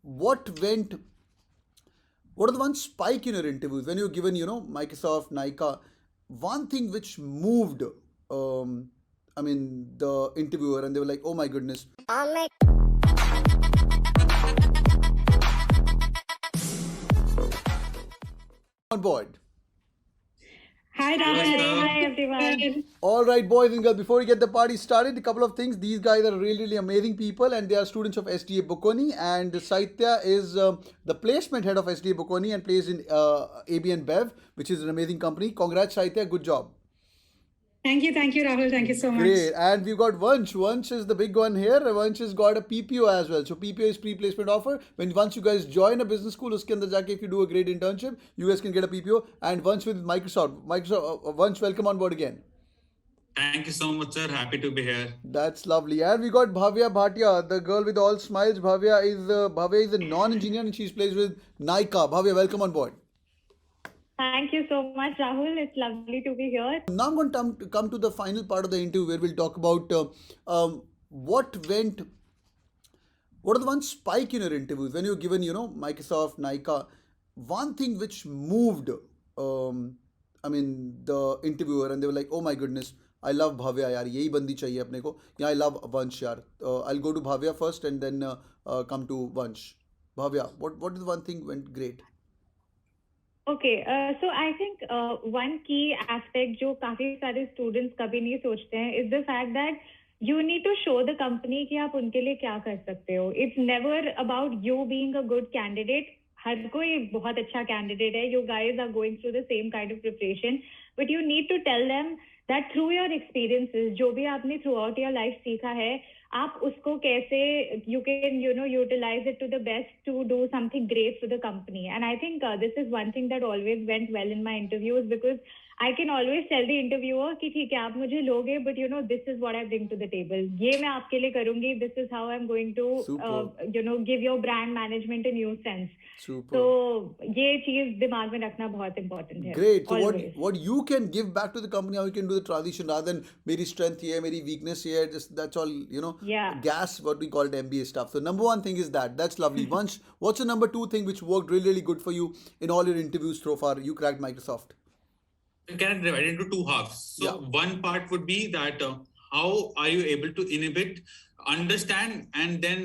what went, what are the one spike in your interviews when you're given, Microsoft, Nika, one thing which moved, um, the interviewer, and they were like, oh my goodness, on board. Hi Hello, Rahul, sir. hi everyone. All right, boys and girls, before we get the party started, a couple of things. These guys are really, really amazing people, and they are students of SDA Bocconi. And Saitya is the placement head of SDA Bocconi and plays in ABN Bev, which is an amazing company. Congrats, Saitya. Good job. Thank you Rahul, thank you so much. Great. And we've got Vansh. Vansh is the big one here. Vansh has got a PPO as well. So PPO is pre-placement offer. When once you guys join a business school, uske andar jaake if you do a great internship, you guys can get a PPO. And Vansh with Microsoft. Vansh, welcome on board again. Thank you so much, sir. Happy to be here. That's lovely. And we got Bhavya Bhatia, the girl with all smiles. Bhavya is a non-engineer and she's plays with Nika. Bhavya, welcome on board. Thank you so much Rahul, it's lovely to be here. Now I'm going to come to the final part of the interview where we'll talk about what went, what are the one spike in your interviews when you're given, Microsoft, Nika, one thing which moved, the interviewer, and they were like, oh my goodness, I love Bhavya यार यही बंदी चाहिए अपने को या I love Vansh यार. I'll go to Bhavya first and then come to Vansh. Bhavya, what is the one thing went great? Okay, so I think one key aspect जो काफी सारे students कभी नहीं सोचते हैं is the fact that you need to show the company कि आप उनके लिए क्या कर सकते हो. It's never about you being a good candidate. हर कोई बहुत अच्छा candidate है. You guys are going through the same kind of preparation, but you need to tell them that through your experiences, जो भी आपने throughout your life सीखा है, आप उसको कैसे you can utilize it to the best to do something great for the company. And I think this is one thing that always went well in my interviews because I can always tell the interviewer कि ठीक है आप मुझे लोगे but this is what I bring to the table. ये मैं आपके लिए करूँगी. This is how I'm going to give your brand management a new sense. Super. So ये चीज दिमाग में रखना बहुत important है. Great. So always. what you can give back to the company, how you can do the transition rather than मेरी strength here, मेरी weakness here, just that's all, Yeah. gas, what we call it MBA stuff. So number one thing is that. That's lovely. Once, what's the number two thing which worked really, really good for you in all your interviews so far? You cracked Microsoft. You can divide it into two halves. So Yeah. one part would be that how are you able to inhibit, understand, and then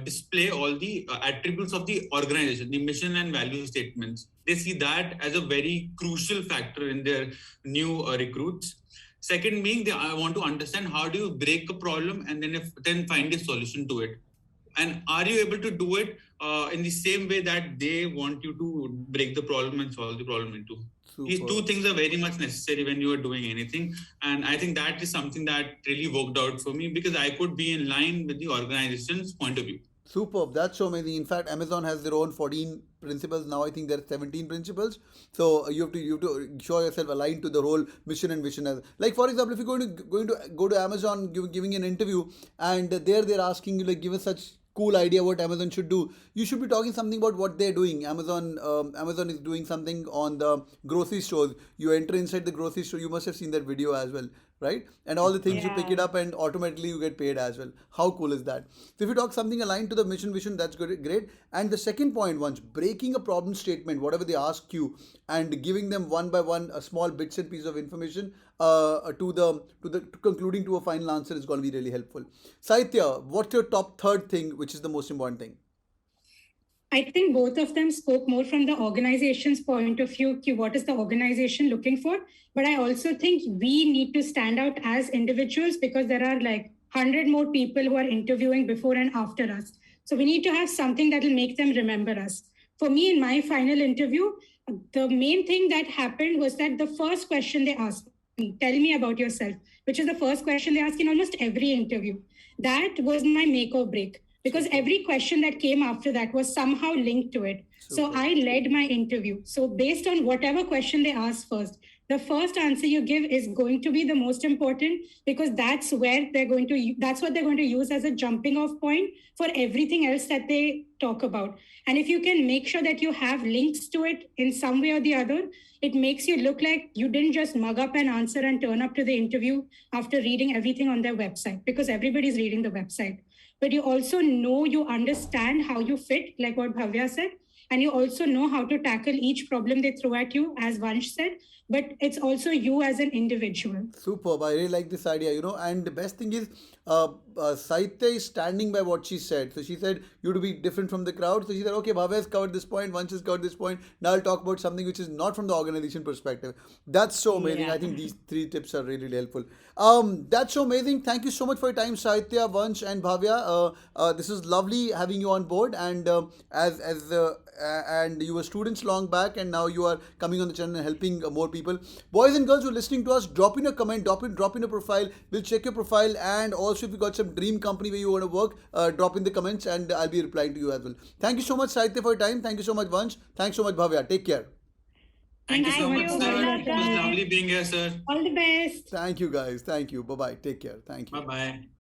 display all the attributes of the organization, the mission and value statements. They see that as a very crucial factor in their new recruits. Second being, I want to understand how do you break a problem and then find a solution to it. And are you able to do it in the same way that they want you to break the problem and solve the problem into? These Super. two things are very much necessary when you are doing anything. And I think that is something that really worked out for me because I could be in line with the organization's point of view. Superb. That's so amazing. In fact, Amazon has their own 14 principles. Now I think there are 17 principles. So you have to show yourself aligned to the whole mission and vision. As like for example, if you're going to go to Amazon giving an interview and there they're asking you like give us such cool idea what Amazon should do. You should be talking something about what they're doing. Amazon is doing something on the grocery stores. You enter inside the grocery store. You must have seen that video as well, right? And all the things you pick it Yeah. up and automatically you get paid as well. How cool is that? So if you talk something aligned to the mission vision, that's good, great. And the second point, once breaking a problem statement, whatever they ask you, and giving them one by one a small bits and pieces of information to concluding to a final answer is going to be really helpful. Saitya, what's your top third thing, which is the most important thing? I think both of them spoke more from the organization's point of view, what is the organization looking for? But I also think we need to stand out as individuals because there are like 100 more people who are interviewing before and after us. So we need to have something that will make them remember us. For me, in my final interview, the main thing that happened was that the first question they asked me, tell me about yourself, which is the first question they ask in almost every interview. That was my make or break because every question that came after that was somehow linked to it. So Super. I led my interview. So based on whatever question they asked first, the first answer you give is going to be the most important because that's what they're going to use as a jumping off point for everything else that they talk about. And if you can make sure that you have links to it in some way or the other, it makes you look like you didn't just mug up an answer and turn up to the interview after reading everything on their website because everybody's reading the website. but you also know, you understand how you fit, like what Bhavya said, and you also know how to tackle each problem they throw at you, as Vansh said, but it's also you as an individual. Superb. I really like this idea, and the best thing is, Saitya is standing by what she said. So she said, you to be different from the crowd. So she said, okay, Bhavya has covered this point, Vansh has covered this point. Now I'll talk about something which is not from the organization perspective. That's so amazing. I Yeah. think these three tips are really, really helpful. That's so amazing. Thank you so much for your time, Saitya, Vansh, and Bhavya. This is lovely having you on board. And and you were students long back, and now you are coming on the channel and helping more people. Boys and girls who are listening to us, drop in a comment, drop in a profile. We'll check your profile, and also if you got some dream company where you want to work, drop in the comments, and I'll be replying to you as well. Thank you so much, Saitya, for your time. Thank you so much, Vansh. Thanks so much, Bhavya. Take care. Thank you Thank so Thank much, you. sir. Good luck, It was guys. lovely being here, sir. All the best. Thank you, guys. Thank you. Bye bye. Take care. Thank you. Bye bye.